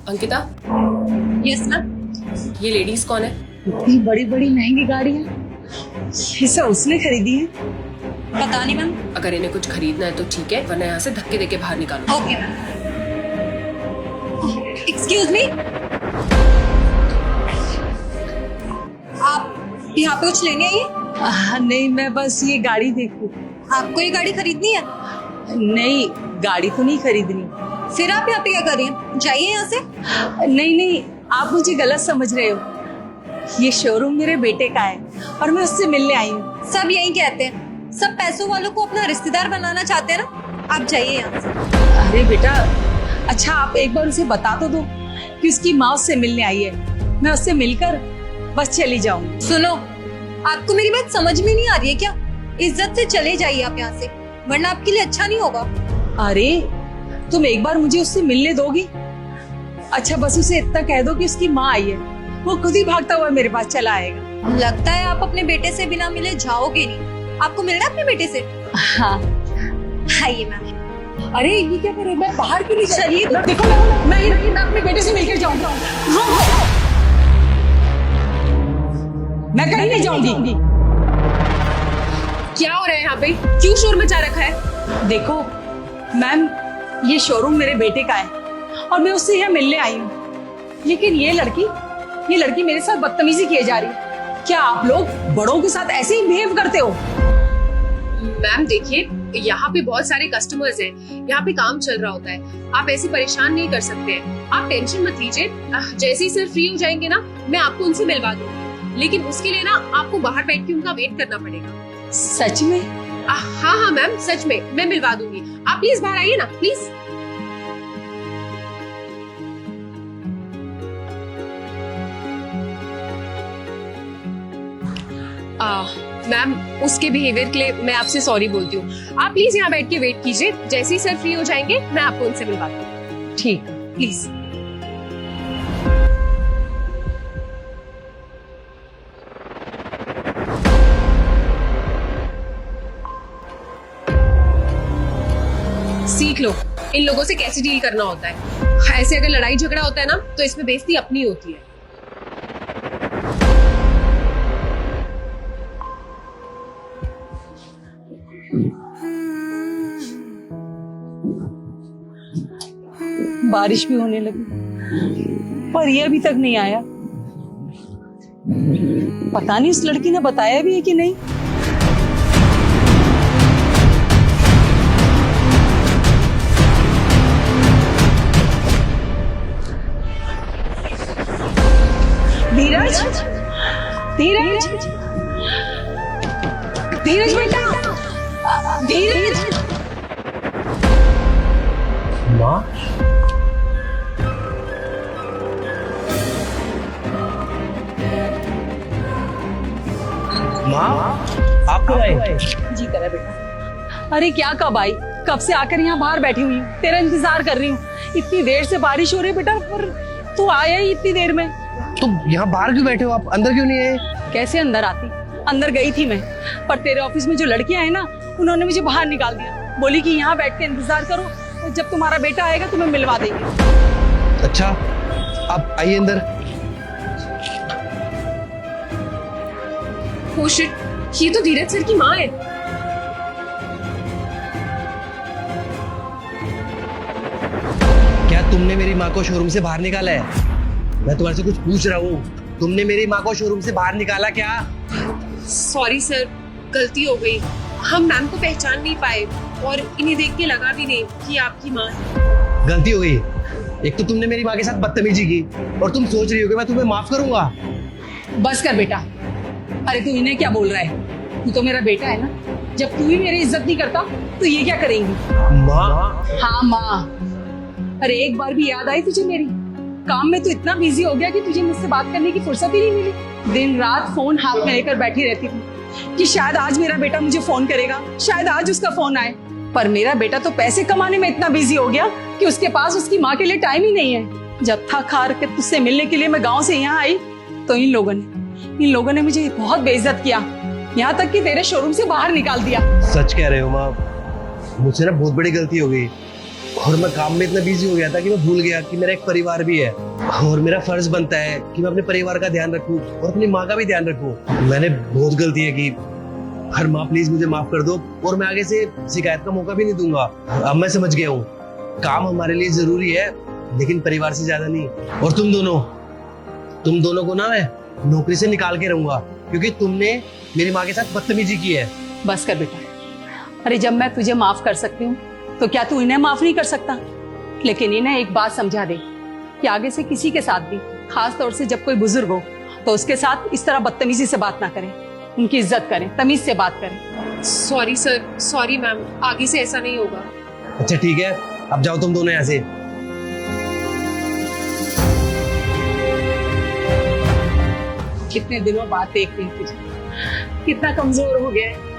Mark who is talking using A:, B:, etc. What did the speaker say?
A: Ankita,
B: yes ma'am.
A: ये ladies कौन है?
B: इतनी बड़ी बड़ी महंगी गाड़ियाँ ये सब उसने खरीदी है? पता नहीं मैम।
A: अगर इन्हें कुछ खरीदना है तो ठीक है, वरना यहाँ से धक्के देके बाहर निकालो।
B: Okay ma'am. एक्सक्यूज मी, आप यहाँ पे कुछ लेने आई हैं?
C: नहीं, मैं बस ये गाड़ी देखूं।
B: आपको ये गाड़ी खरीदनी है?
C: नहीं, गाड़ी तो नहीं खरीदनी।
B: फिर आप यहाँ पे क्या कर रही हैं? जाइए यहाँ से।
C: नहीं नहीं, आप मुझे गलत समझ रहे हो। ये शोरूम मेरे बेटे का है और मैं उससे मिलने आई हूँ।
B: सब यही कहते हैं, सब पैसों वालों को अपना रिश्तेदार बनाना चाहते हैं ना। आप जाइए यहाँ से।
C: अरे बेटा, अच्छा आप एक बार उसे बता तो दो कि उसकी माँ उससे मिलने आई है। मैं उससे मिलकर बस चली जाऊंगी।
B: सुनो, आपको मेरी बात समझ में नहीं आ रही है क्या? इज्जत से चले जाइए आप यहाँ से, वरना आपके लिए अच्छा नहीं होगा।
C: अरे तुम एक बार मुझे उससे मिलने दोगी? अच्छा बस उसे इतना कह दो कि उसकी माँ आई है, वो खुद ही भागता हुआ मेरे पास चला आएगा।
B: लगता है आप अपने बेटे से बिना मिले जाओगे नहीं। आपको मिलना है अपने बेटे से?
C: हाँ।
B: आइए मैम।
C: अरे ये क्या करे, मैं बाहर क्यों नहीं
B: चलिए तो।
C: देखो मैं अपने बेटे से मिलकर जाऊंगा। मैं कहीं नहीं जाऊंगी।
A: क्या हो रहा है यहाँ पे? क्यों शोर मचा रखा है?
C: देखो मैम, ये शोरूम मेरे बेटे का है और मैं उससे यहाँ मिलने आई हूँ, लेकिन ये लड़की मेरे साथ बदतमीजी किए जा रही है। क्या आप लोग बड़ों के साथ ऐसे ही बिहेव करते हो?
A: मैम देखिए, यहाँ पे बहुत सारे कस्टमर्स हैं, यहाँ पे काम चल रहा होता है, आप ऐसे परेशान नहीं कर सकते हैं। आप टेंशन मत लीजिए, जैसे ही सर फ्री हो जाएंगे ना, मैं आपको उनसे मिलवा दूंगी, लेकिन उसके लिए ना आपको बाहर बैठ के उनका वेट करना पड़ेगा।
C: सच में?
A: हाँ मैम, सच में मैं मिलवा दूंगी। आप प्लीज बाहर आइए ना, प्लीज। मैम उसके बिहेवियर के लिए मैं आपसे सॉरी बोलती हूँ। आप प्लीज यहाँ बैठ के वेट कीजिए, जैसे ही सर फ्री हो जाएंगे मैं आपको उनसे मिलवा दूंगी।
C: ठीक,
A: प्लीज। सीख लो इन लोगों से कैसे डील करना होता है। ऐसे अगर लड़ाई झगड़ा होता है ना, तो इसमें बेइज्जती अपनी होती है।
C: बारिश भी होने लगी पर ये अभी तक नहीं आया। पता नहीं इस लड़की ने बताया भी है कि नहीं। धीरज, धीरज, धीरज बेटा, धीरज।
D: माँ, आप कब आए?
C: जी करा बेटा। अरे क्या कब आई, कब से आकर यहाँ बाहर बैठी हुई हूँ, तेरा इंतजार कर रही हूँ। इतनी देर से बारिश हो रही है बेटा, पर तू आया ही इतनी देर में।
D: तुम यहाँ बाहर क्यों बैठे हो? आप अंदर क्यों नहीं आए?
C: कैसे अंदर आती? अंदर गई थी मैं, पर तेरे ऑफिस में जो लड़कियां हैं ना, उन्होंने मुझे बाहर निकाल दिया। बोली कि यहाँ बैठ के इंतजार करो, और जब तुम्हारा बेटा आएगा तुम्हें मिलवा देंगे।
D: अच्छा, आप आइए अंदर।
A: Oh shit, ये तो धीरज सर की माँ है।
D: क्या तुमने मेरी माँ को शोरूम से बाहर निकाला है? मैं तुम्हारे से कुछ पूछ रहा हूँ। तुमने मेरी माँ को शोरूम से बाहर निकाला क्या?
A: सॉरी सर, गलती हो गई। हम मैम को पहचान नहीं पाए और इन्हें देख के लगा भी नहीं कि आपकी माँ है।
D: गलती हो गई। एक तो तुमने मेरी माँ के साथ बदतमीजी की और तुम सोच रही हो कि मैं तुम्हें माफ करूंगा।
C: बस कर बेटा। अरे तू इन्हें क्या बोल रहा है? तू तो मेरा बेटा है ना। जब तू ही मेरी इज्जत नहीं करता तो ये क्या करेंगी?
D: माँ?
C: हाँ माँ। अरे एक बार भी याद आई तुझे मेरी? काम में तू इतना बिजी हो गया कि तुझे मुझसे बात करने की फुर्सत ही नहीं मिली। दिन रात फोन हाथ में लेकर बैठी रहती थी कि शायद आज मेरा बेटा मुझे फोन करेगा, शायद आज उसका फोन आए। पर मेरा बेटा तो पैसे कमाने में इतना बिजी हो गया कि उसके पास उसकी माँ के लिए टाइम ही नहीं है। जब थक हार के तुझसे मिलने के लिए मैं गाँव से यहाँ आई तो इन लोगों ने मुझे बहुत बेइज्जत किया, यहाँ तक कि तेरे शोरूम से बाहर निकाल दिया।
D: सच कह रहे हो माँ, मुझसे ना बहुत बड़ी गलती हो गई। और मैं काम में इतना बिजी हो गया था कि मैं भूल गया कि मेरा एक परिवार भी है और मेरा फर्ज बनता है कि मैं अपने परिवार का ध्यान रखूं और अपनी माँ का भी ध्यान रखूं। मैंने बहुत गलती है की। हर माँ प्लीज मुझे माफ कर दो और मैं आगे से शिकायत का मौका भी नहीं दूंगा। अब मैं समझ गया हूँ काम हमारे लिए जरूरी है लेकिन परिवार से ज्यादा नहीं। और तुम दोनों को ना मैं नौकरी से निकाल के रहूंगा क्योंकि तुमने मेरी माँ के साथ बदतमीजी की है।
C: बस कर बेटा। अरे जब मैं तुझे माफ कर सकती हूँ तो क्या तू इन्हें माफ नहीं कर सकता? लेकिन इन्हें एक बात समझा दे कि आगे से किसी के साथ भी, खास तौर से जब कोई बुजुर्ग हो तो उसके साथ इस तरह बदतमीजी से बात ना करें, उनकी इज्जत करें, तमीज से बात करें।
A: सॉरी सर, सॉरी मैम, आगे से ऐसा नहीं होगा।
D: अच्छा ठीक है, अब जाओ तुम दोनों यहाँ से।
C: कितने दिनों बाद देख रही हूँ तुझे, कितना कमजोर हो गया है।